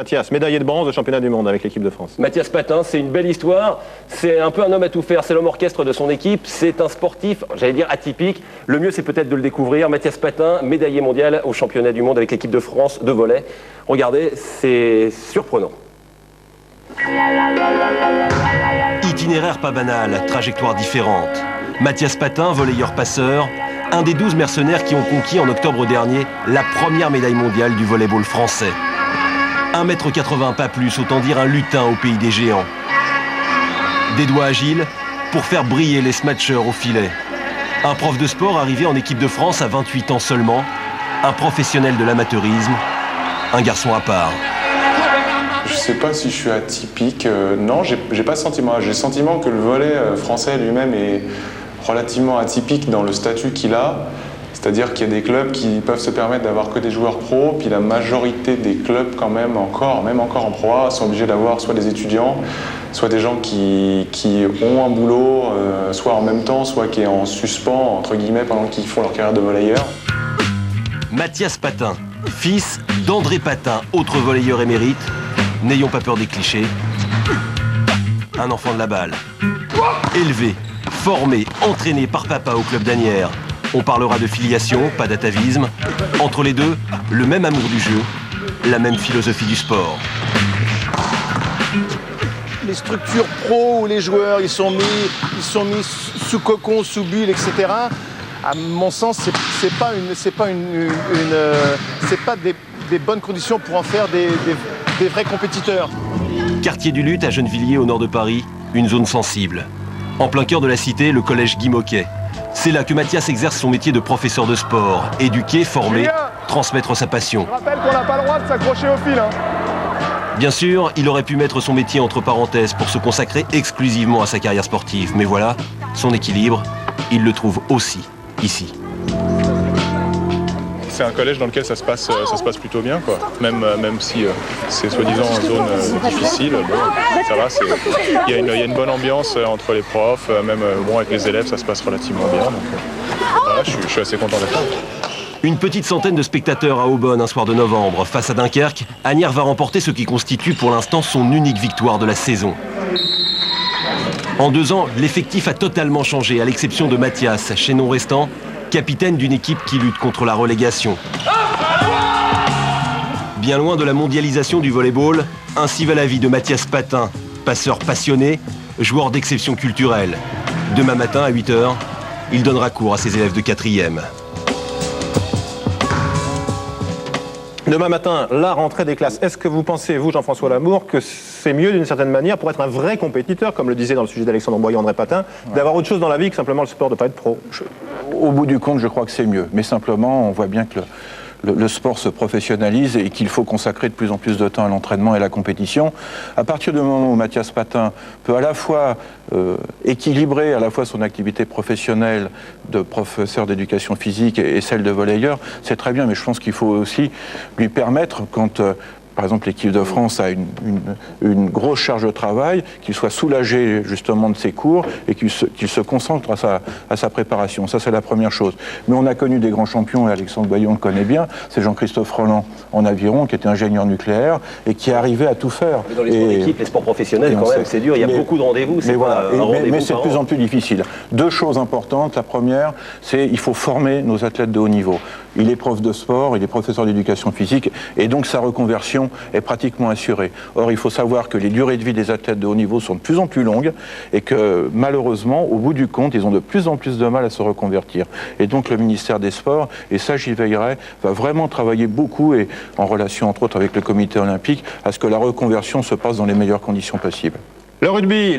Mathias, médaillé de bronze au championnat du monde avec l'équipe de France. Mathias Patin, c'est une belle histoire, c'est un peu un homme à tout faire, c'est l'homme orchestre de son équipe, c'est un sportif, j'allais dire atypique. Le mieux c'est peut-être de le découvrir. Mathias Patin, médaillé mondial au championnat du monde avec l'équipe de France de volley. Regardez, c'est surprenant. Itinéraire pas banal, trajectoire différente. Mathias Patin, volleyeur-passeur, un des 12 mercenaires qui ont conquis en octobre dernier la première médaille mondiale du volleyball français. 1,80 m pas plus, autant dire un lutin au pays des géants. Des doigts agiles pour faire briller les smatchers au filet. Un prof de sport arrivé en équipe de France à 28 ans seulement, un professionnel de l'amateurisme, un garçon à part. Je sais pas si je suis atypique, non, j'ai pas ce sentiment. J'ai le sentiment que le volley français lui-même est relativement atypique dans le statut qu'il a. C'est-à-dire qu'il y a des clubs qui peuvent se permettre d'avoir que des joueurs pros, puis la majorité des clubs quand même encore en Pro A, sont obligés d'avoir soit des étudiants, soit des gens qui ont un boulot, soit en même temps, soit qui est en suspens, entre guillemets, pendant qu'ils font leur carrière de volleyeur. Mathias Patin, fils d'André Patin, autre volleyeur émérite. N'ayons pas peur des clichés. Un enfant de la balle. Élevé, formé, entraîné par papa au club d'Asnières. On parlera de filiation, pas d'atavisme. Entre les deux, le même amour du jeu, la même philosophie du sport. Les structures pro où les joueurs ils sont mis sous cocon, sous bulle, etc. À mon sens, c'est pas des bonnes conditions pour en faire des vrais compétiteurs. Quartier du Luth à Gennevilliers au nord de Paris, une zone sensible. En plein cœur de la cité, le collège Guy Moquet. C'est là que Mathias exerce son métier de professeur de sport. Éduquer, former, transmettre sa passion. Je rappelle qu'on n'a pas le droit de s'accrocher au fil. Bien sûr, il aurait pu mettre son métier entre parenthèses pour se consacrer exclusivement à sa carrière sportive. Mais voilà, son équilibre, il le trouve aussi ici. C'est un collège dans lequel ça se passe plutôt bien, quoi. Même si c'est soi-disant une zone difficile, bon, ça va. Il y a une bonne ambiance entre les profs, même avec les élèves, ça se passe relativement bien. Donc, voilà, je suis assez content d'être là. Une petite centaine de spectateurs à Aubonne un soir de novembre. Face à Dunkerque, Asnières va remporter ce qui constitue pour l'instant son unique victoire de la saison. En 2 ans, l'effectif a totalement changé, à l'exception de Mathias, chaînon restant, capitaine d'une équipe qui lutte contre la relégation. Bien loin de la mondialisation du volleyball, ainsi va la vie de Mathias Patin, passeur passionné, joueur d'exception culturelle. Demain matin à 8 h, il donnera cours à ses élèves de 4e. Demain matin, la rentrée des classes. Est-ce que vous pensez, vous, Jean-François Lamour, que c'est mieux d'une certaine manière pour être un vrai compétiteur, comme le disait dans le sujet d'Alexandre Boyer, André Patin, d'avoir autre chose dans la vie que simplement le sport, de ne pas être pro? Au bout du compte, je crois que c'est mieux. Mais simplement, on voit bien que le sport se professionnalise et qu'il faut consacrer de plus en plus de temps à l'entraînement et à la compétition. À partir du moment où Mathias Patin peut à la fois équilibrer à la fois son activité professionnelle de professeur d'éducation physique et celle de volleyeur, c'est très bien, mais je pense qu'il faut aussi lui permettre, quand par exemple l'équipe de France a une grosse charge de travail, qu'il soit soulagé justement de ses cours et qu'il se concentre à sa préparation. Ça, c'est la première chose. Mais on a connu des grands champions, et Alexandre Boyer, on le connaît bien, c'est Jean-Christophe Rolland en aviron, qui était ingénieur nucléaire et qui arrivait à tout faire. Mais dans les sports d'équipe, les sports professionnels, quand même, c'est dur, il y a beaucoup de rendez-vous, c'est voilà, mais c'est de plus an. en plus difficile. 2 choses importantes. La première, c'est qu'il faut former nos athlètes de haut niveau. Il est prof de sport, il est professeur d'éducation physique, et donc sa reconversion est pratiquement assurée. Or, il faut savoir que les durées de vie des athlètes de haut niveau sont de plus en plus longues et que malheureusement, au bout du compte, ils ont de plus en plus de mal à se reconvertir. Et donc le ministère des Sports, et ça j'y veillerai, va vraiment travailler beaucoup, et en relation entre autres avec le comité olympique, à ce que la reconversion se passe dans les meilleures conditions possibles. Le rugby,